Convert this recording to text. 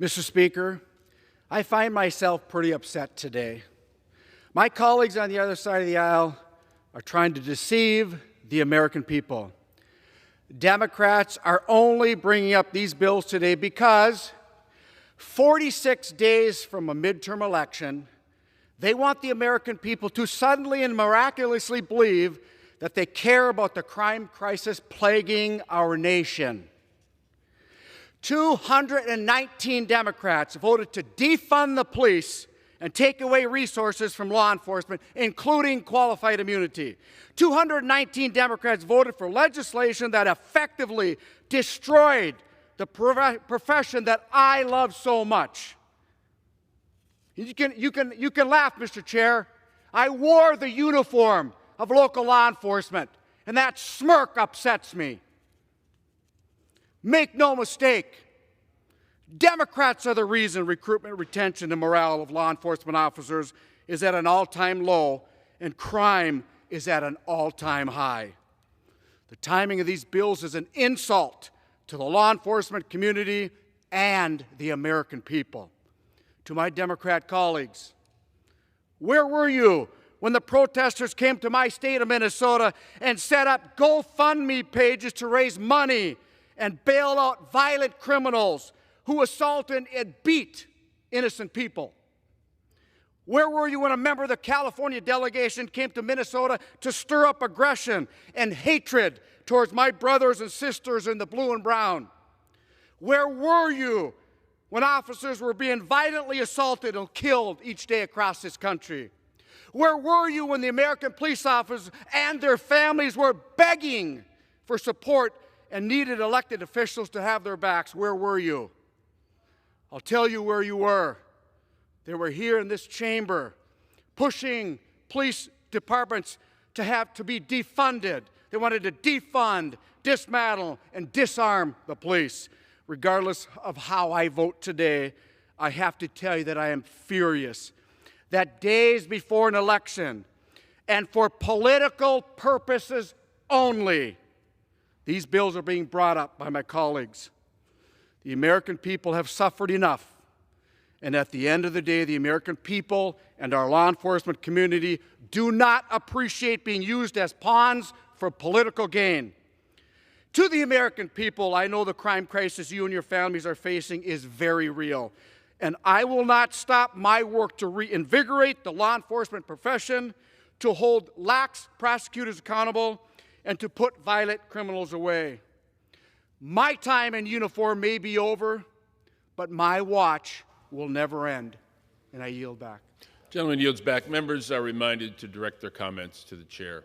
Mr. Speaker, I find myself pretty upset today. My colleagues on the other side of the aisle are trying to deceive the American people. Democrats are only bringing up these bills today because 46 days from a midterm election, they want the American people to suddenly and miraculously believe that they care about the crime crisis plaguing our nation. 219 Democrats voted to defund the police and take away resources from law enforcement, including qualified immunity. 219 Democrats voted for legislation that effectively destroyed the profession that I love so much. You can laugh, Mr. Chair. I wore the uniform of local law enforcement, and that smirk upsets me. Make no mistake, Democrats are the reason recruitment, retention, and morale of law enforcement officers is at an all-time low and crime is at an all-time high. The timing of these bills is an insult to the law enforcement community and the American people. To my Democrat colleagues, where were you when the protesters came to my state of Minnesota and set up GoFundMe pages to raise money and bail out violent criminals who assaulted and beat innocent people? Where were you when a member of the California delegation came to Minnesota to stir up aggression and hatred towards my brothers and sisters in the blue and brown? Where were you when officers were being violently assaulted and killed each day across this country? Where were you when the American police officers and their families were begging for support and needed elected officials to have their backs? Where were you? I'll tell you where you were. They were here in this chamber pushing police departments to be defunded. They wanted to defund, dismantle, and disarm the police. Regardless of how I vote today, I have to tell you that I am furious that days before an election and for political purposes only, these bills are being brought up by my colleagues. The American people have suffered enough. And at the end of the day, the American people and our law enforcement community do not appreciate being used as pawns for political gain. To the American people, I know the crime crisis you and your families are facing is very real. And I will not stop my work to reinvigorate the law enforcement profession, to hold lax prosecutors accountable, and to put violent criminals away. My time in uniform may be over, but my watch will never end. And I yield back. Gentleman yields back. Members are reminded to direct their comments to the chair.